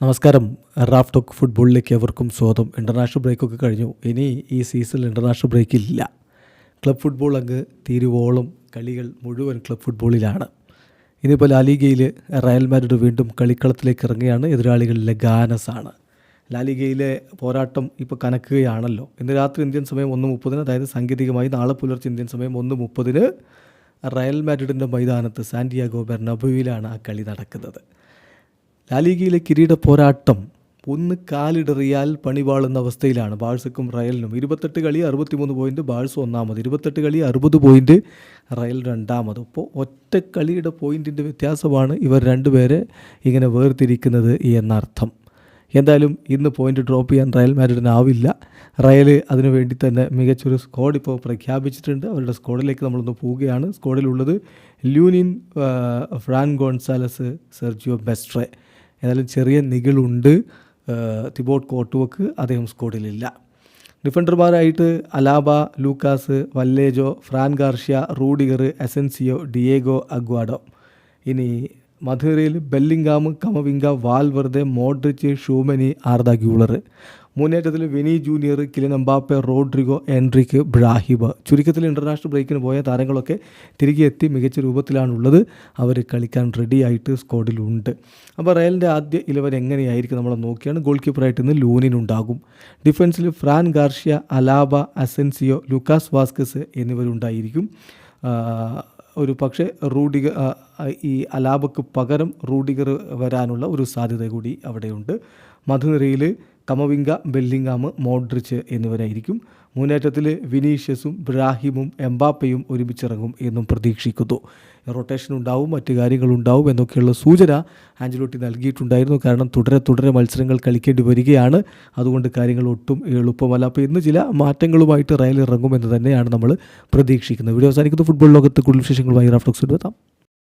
നമസ്കാരം. Raf talk ഫുട്ബോളിലേക്ക് എവർക്കും സ്വാഗതം. ഇൻ്റർനാഷണൽ ബ്രേക്കൊക്കെ കഴിഞ്ഞു. ഇനി ഈ സീസണിൽ ഇൻ്റർനാഷണൽ ബ്രേക്ക് ഇല്ല. ക്ലബ് ഫുട്ബോൾ അങ്ങ് തീരുവോളം കളികൾ മുഴുവൻ ക്ലബ് ഫുട്ബോളിലാണ്. ഇനിയിപ്പോൾ ലാലിഗയിൽ റയൽ മാഡ്രിഡ് വീണ്ടും കളിക്കളത്തിലേക്ക് ഇറങ്ങുകയാണ്. എതിരാളികൾ ലഗാനസ് ആണ്. ലാലിഗയിലെ പോരാട്ടം ഇപ്പോൾ കനക്കുകയാണല്ലോ. ഇന്ന് രാത്രി ഇന്ത്യൻ സമയം 1:30, അതായത് സാങ്കേതികമായി നാളെ പുലർച്ചെ ഇന്ത്യൻ സമയം 1:30 റയൽ മാഡ്രിഡിൻ്റെ മൈതാനത്ത് സാന്റിയാഗോ ബെർണബുവിലാണ് ആ കളി നടക്കുന്നത്. ലാലിഗയിലെ കിരീട പോരാട്ടം ഒന്ന് കാലിടറിയാൽ പണിവാളുന്ന അവസ്ഥയിലാണ് ബാഴ്സക്കും റയലിനും. 28 കളി 63 പോയിൻറ്റ്, ബാഴ്സ ഒന്നാമത്. 28 കളി 60 പോയിൻറ്റ്, റയൽ രണ്ടാമത്. അപ്പോൾ ഒറ്റ കളിയുടെ പോയിൻറ്റിൻ്റെ വ്യത്യാസമാണ് ഇവർ രണ്ടുപേരെ ഇങ്ങനെ വേർതിരിക്കുന്നത് എന്നർത്ഥം. എന്തായാലും ഇന്ന് പോയിൻ്റ് ഡ്രോപ്പ് ചെയ്യാൻ റയൽ മാഡ്രിഡിനാവില്ല. റയൽ അതിനു വേണ്ടി തന്നെ മികച്ചൊരു സ്ക്വാഡ് ഇപ്പോൾ പ്രഖ്യാപിച്ചിട്ടുണ്ട്. അവരുടെ സ്ക്വാഡിലേക്ക് നമ്മളൊന്ന് പോവുകയാണ്. സ്ക്വാഡിലുള്ളത് Lunin, Fran Gonzalez, Sergio Mestre. ഏതായാലും ചെറിയ നികളുണ്ട്. തിബോട്ട് കോർട്ടുവക്ക് അദ്ദേഹം സ്ക്വാഡിലില്ല. ഡിഫൻഡർമാരായിട്ട് Alaba, Lucas, Vallejo, Fran Garcia, Rudiger, Asensio, Diego Aguado. ഇനി മധുരയിൽ Bellingham, Camavinga, Valverde, Modric, Tchouameni, Arda Guler. മുന്നേറ്റത്തിൽ Vini Junior, Kylian Mbappe, Rodrygo, Endrick, Brahim. ചുരുക്കത്തിൽ ഇൻ്റർനാഷണൽ ബ്രേക്കിന് പോയ താരങ്ങളൊക്കെ തിരികെ എത്തി മികച്ച രൂപത്തിലാണുള്ളത്. അവർ കളിക്കാൻ റെഡിയായിട്ട് സ്ക്വാഡിലുണ്ട്. അപ്പോൾ റയലിൻ്റെ ആദ്യ 11 എങ്ങനെയായിരിക്കും നമ്മൾ നോക്കിയാണ്. ഗോൾ കീപ്പറായിട്ട് ഇന്ന് ലൂനിൻ ഉണ്ടാകും. ഡിഫൻസിൽ Fran Garcia, Alaba, Asensio, Lucas Vazquez എന്നിവരുണ്ടായിരിക്കും. ഒരു പക്ഷേ റൂഡിഗർ, ഈ അലാബക്ക് പകരം റൂഡിഗർ വരാനുള്ള ഒരു സാധ്യത കൂടി അവിടെയുണ്ട്. മധുനിരയിൽ കമവിംഗ, ബെല്ലിംഗാം, മോഡ്രിച്ച് എന്നിവരായിരിക്കും. മുന്നേറ്റത്തിൽ വിനീഷ്യസും ബ്രാഹിമും എംബാപ്പയും ഒരുമിച്ചിറങ്ങും എന്നും പ്രതീക്ഷിക്കുന്നു. റൊട്ടേഷൻ ഉണ്ടാവും, മറ്റു കാര്യങ്ങളുണ്ടാവും എന്നൊക്കെയുള്ള സൂചന ആഞ്ചലോട്ടി നൽകിയിട്ടുണ്ടായിരുന്നു. കാരണം തുടരെ മത്സരങ്ങൾ കളിക്കേണ്ടി വരികയാണ്. അതുകൊണ്ട് കാര്യങ്ങൾ ഒട്ടും എളുപ്പമല്ല. അപ്പോൾ ഇന്ന് ചില മാറ്റങ്ങളുമായിട്ട് റയൽ ഇറങ്ങുമെന്ന് തന്നെയാണ് നമ്മൾ പ്രതീക്ഷിക്കുന്നത്. വീഡിയോ അവസാനിക്കുന്ന ഫുട്ബോൾ ലോകത്ത് കൂടുതൽ വിശേഷങ്ങളുമായി റാഫ് ടോക്സ് എത്താം.